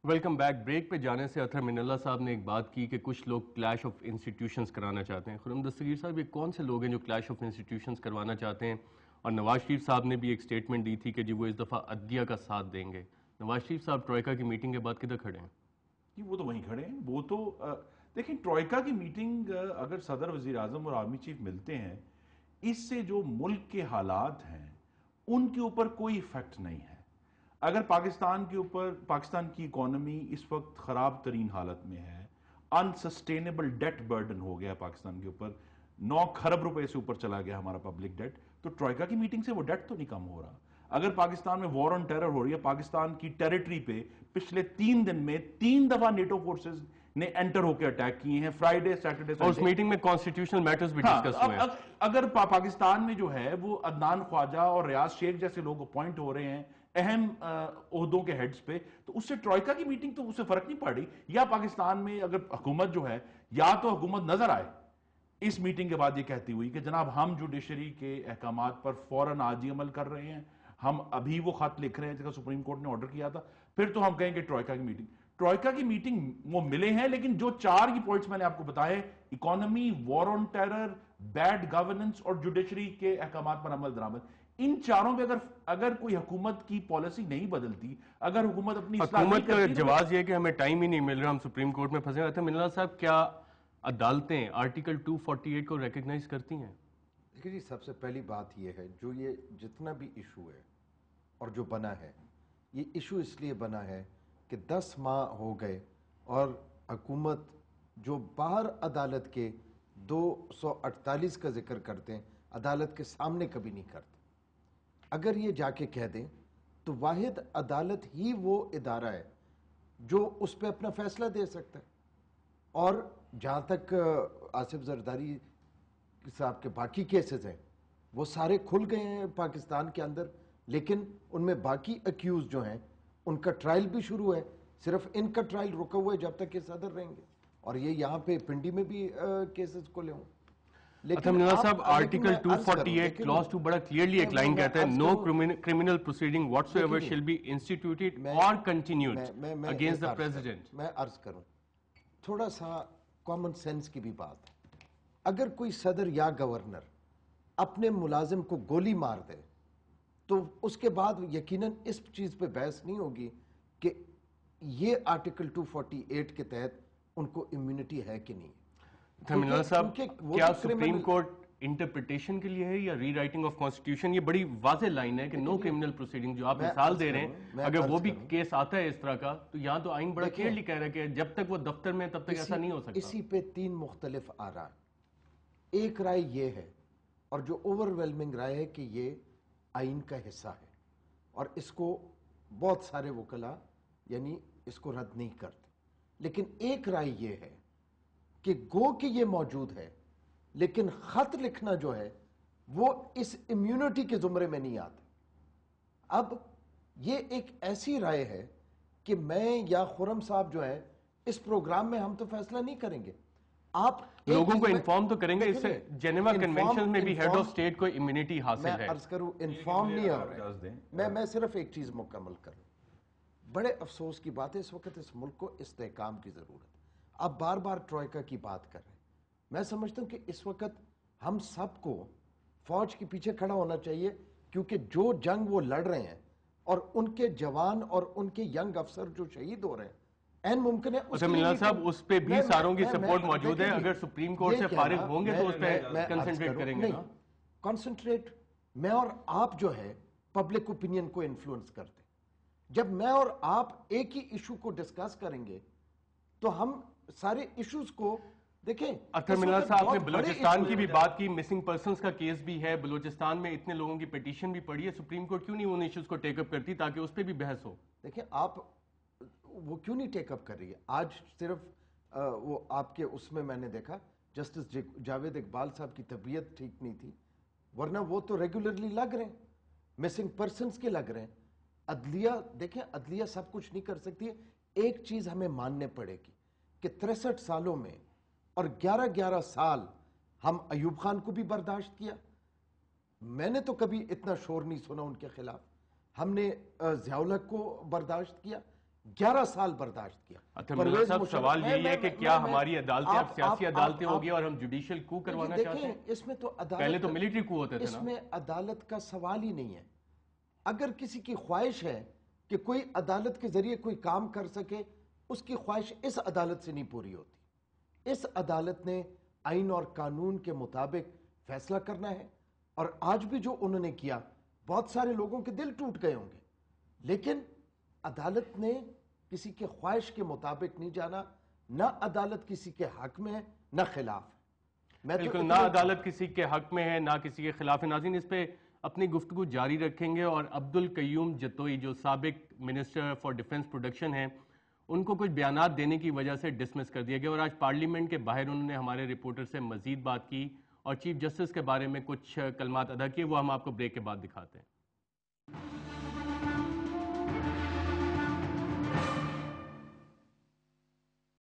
Welcome back. Break پہ جانے سے اطہر من اللہ صاحب نے ایک بات کی کہ کچھ لوگ کلیش آف انسٹیٹیوشنز کرانا چاہتے ہیں. خرم دستگیر صاحب، یہ کون سے لوگ ہیں جو کلیش آف انسٹیٹیوشنز کروانا چاہتے ہیں؟ اور نواز شریف صاحب نے بھی ایک سٹیٹمنٹ دی تھی کہ جی وہ اس دفعہ عدلیہ کا ساتھ دیں گے. نواز شریف صاحب ٹروئیکا کی میٹنگ کے بعد کدھر کھڑے ہیں؟ جی وہ تو وہیں کھڑے ہیں. وہ تو دیکھیں، ٹروئیکا کی میٹنگ اگر صدر، وزیر اعظم اور آرمی چیف ملتے ہیں، اس سے جو ملک کے حالات ہیں ان کے اوپر کوئی ایفیکٹ نہیں ہے. اگر پاکستان کے اوپر، پاکستان کی اکانومی اس وقت خراب ترین حالت میں ہے، انسسٹینیبل ڈیٹ برڈن ہو گیا پاکستان کے اوپر، 9 کھرب روپے سے اوپر چلا گیا ہمارا پبلک ڈیٹ، تو ٹروئیکا کی میٹنگ سے وہ ڈیٹ تو نہیں کم ہو رہا. اگر پاکستان میں وار آن ٹیرر ہو رہی ہے، پاکستان کی ٹیریٹری پہ پچھلے 3 دن میں 3 دفعہ نیٹو فورسز نے انٹر ہو کے اٹیک کیے ہیں، فرائیڈے، سیٹرڈے، اور اس میٹنگ میں کانسٹیٹیوشنل میٹرز بھی ڈسکس ہوئے ہیں. اگر پاکستان میں جو ہے وہ عدنان خواجہ اور ریاض شیخ جیسے لوگ اپوائنٹ ہو رہے ہیں اہم عہدوں کے ہیڈز پہ، تو اس سے ٹروئیکا کی میٹنگ تو اس سے فرق نہیں پڑ رہی. یا پاکستان میں اگر حکومت جو ہے، یا تو حکومت نظر آئے اس میٹنگ کے بعد یہ کہتی ہوئی کہ جناب ہم جوڈیشری کے احکامات پر فوراً آج ہی عمل کر رہے ہیں، ہم ابھی وہ خط لکھ رہے ہیں جس کا سپریم کورٹ نے آرڈر کیا تھا، پھر تو ہم کہیں کہ ٹروئیکا کی میٹنگ. ٹروئیکا کی میٹنگ وہ ملے ہیں، لیکن جو 4 کی پوائنٹس میں نے آپ کو بتائے، economy, war on terror, bad governance اور جوڈیشری کے احکامات پر عمل درآمد، ان چاروں پہ اگر کوئی حکومت کی پالیسی نہیں بدلتی، اگر حکومت اپنی اصلاح نہیں کرتی، حکومت کا جواز یہ کہ ہمیں ٹائم ہی نہیں مل رہا، ہم سپریم کورٹ میں پھنسے ہوئے تھے. من اللہ صاحب، کیا عدالتیں آرٹیکل 248 کو ریکگنائز کرتی ہیں؟ دیکھیے جی، سب سے پہلی بات یہ ہے، جو یہ جتنا بھی ایشو ہے اور جو بنا ہے، یہ ایشو اس لیے بنا ہے کہ 10 ماہ ہو گئے اور حکومت جو باہر عدالت کے 248 کا ذکر کرتے ہیں، عدالت کے سامنے کبھی نہیں کرتے. اگر یہ جا کے کہہ دیں تو واحد عدالت ہی وہ ادارہ ہے جو اس پہ اپنا فیصلہ دے سکتا ہے. اور جہاں تک آصف زرداری صاحب کے باقی کیسز ہیں، وہ سارے کھل گئے ہیں پاکستان کے اندر، لیکن ان میں باقی اکیوز جو ہیں ان کا ٹرائل بھی شروع ہے. صرف ان کا ٹرائل رکا ہوا ہے جب تک یہ صدر رہیں گے، اور یہ یہاں پہ پنڈی میں بھی کیسز کھلے ہوں. لیکن صاحب آرٹیکل 248 کلاس 2 بڑا کلیئرلی ایک لائن کہتا ہے، نو کرمنل پروسیڈنگ واٹس ایور شل بی انسٹیٹیوٹڈ اور کنٹینیوڈ اگینسٹ دی پریزیڈنٹ. میں عرض کروں، تھوڑا سا کامن سینس کی بھی بات ہے. اگر کوئی صدر یا گورنر اپنے ملازم کو گولی مار دے تو اس کے بعد یقیناً اس چیز پہ بحث نہیں ہوگی کہ یہ آرٹیکل 248 کے تحت ان کو امیونٹی ہے کہ نہیں. صاحب، کیا سپریم کورٹ انٹرپریٹیشن کے لیے ہے یا ری رائٹنگ آف کانسٹیٹیوشن؟ یہ بڑی واضح لائن ہے کہ نو کرمنل پروسیڈنگ، جو آپ مثال دے رہے ہیں، اگر وہ بھی کیس آتا ہے اس طرح کا، تو یہاں تو آئین بڑا کلیئرلی کہہ رہا ہے کہ جب تک وہ دفتر میں تب تک ایسا نہیں ہو سکتا. اسی پہ 3 مختلف آراء. ایک رائے یہ ہے، اور جو اوور ویلمنگ رائے ہے، کہ یہ آئین کا حصہ ہے اور اس کو بہت سارے وکلاء یعنی اس کو رد نہیں کرتے. لیکن ایک رائے یہ ہے کہ گو کہ یہ موجود ہے، لیکن خط لکھنا جو ہے وہ اس امیونٹی کے زمرے میں نہیں آتا. اب یہ ایک ایسی رائے ہے کہ میں یا خرم صاحب جو ہے اس پروگرام میں ہم تو فیصلہ نہیں کریں گے. آپ لوگوں کو انفارم تو کریں گے. اس سے جنیوا کنونشن میں بھی ہیڈ آف سٹیٹ کو امیونٹی حاصل ہے. میں عرض کروں، انفارم نہیں ہو رہے. میں صرف ایک چیز مکمل کروں. بڑے افسوس کی بات ہے، اس وقت اس ملک کو استحکام کی ضرورت ہے. آپ بار بار ٹروئیکا کی بات کر رہے ہیں. میں سمجھتا ہوں کہ اس وقت ہم سب کو فوج کے پیچھے کھڑا ہونا چاہیے، کیونکہ جو جنگ وہ لڑ رہے ہیں اور ان کے جوان اور ان کے ینگ افسر جو شہید ہو رہے ہیں، این ممکن ہے صاحب اس پہ بھی ساروں کی سپورٹ موجود ہے. اگر سپریم کورٹ سے فارغ ہوں گے تو اس پہ کنسنٹریٹ کریں گے. کنسنٹریٹ میں اور آپ جو ہے پبلک اوپینین کو انفلوئنس کرتے. جب میں اور آپ ایک ہی ایشو کو ڈسکس کریں گے تو ہم سارے ایشوز کو دیکھیں. اطہر من اللہ صاحب نے بلوچستان کی بھی بات کی، مسنگ پرسنز کا کیس بھی ہے بلوچستان میں، اتنے لوگوں کی پیٹیشن بھی پڑی ہے. سپریم کورٹ کیوں نہیں ان ایشوز کو ٹیک اپ کرتی تاکہ اس پہ بھی بحث ہو؟ دیکھیں، آپ وہ کیوں نہیں ٹیک اپ کر رہی ہے؟ آج صرف وہ آپ کے اس میں نے دیکھا جسٹس جاوید اقبال صاحب کی طبیعت ٹھیک نہیں تھی، ورنہ وہ تو ریگولرلی لگ رہے ہیں، مسنگ پرسنز کے لگ رہے ہیں. عدلیہ دیکھیں، عدلیہ سب کچھ نہیں کر سکتی ہے. ایک چیز ہمیں ماننے پڑے گی کہ 63 سالوں میں اور 11 سال ہم ایوب خان کو بھی برداشت کیا، میں نے تو کبھی اتنا شور نہیں سنا ان کے خلاف. ہم نے ضیاء الحق کو برداشت کیا, 11 سال برداشت کیا. اطہر اللہ صاحب سوال یہی ہے کہ کیا ہماری عدالتیں اب سیاسی عدالتیں ہوگی اور ہم جوڈیشل کو کروانا چاہتے ہیں؟ اس میں تو پہلے تو ملٹری کو ہوتے تھے نا. اس میں عدالت کا سوال ہی نہیں ہے. اگر کسی کی خواہش ہے کہ کوئی عدالت کے ذریعے کوئی کام کر سکے, اس کی خواہش اس عدالت سے نہیں پوری ہوتی. اس عدالت نے آئین اور قانون کے مطابق فیصلہ کرنا ہے, اور آج بھی جو انہوں نے کیا بہت سارے لوگوں کے دل ٹوٹ گئے ہوں گے, لیکن عدالت نے کسی کے خواہش کے مطابق نہیں جانا. نہ عدالت کسی کے حق میں ہے نہ خلاف ہے. بالکل, نہ عدالت کسی کے حق میں ہے نہ کسی کے خلاف ہے. ناظرین, اس پہ اپنی گفتگو جاری رکھیں گے, اور عبدالقیوم جتوئی جو سابق منسٹر فار ڈیفنس پروڈکشن ہیں, ان کو کچھ بیانات دینے کی وجہ سے ڈسمس کر دیا گیا, اور آج پارلیمنٹ کے باہر انہوں نے ہمارے رپورٹر سے مزید بات کی اور چیف جسٹس کے بارے میں کچھ کلمات ادا کیے, وہ ہم آپ کو بریک کے بعد دکھاتے ہیں.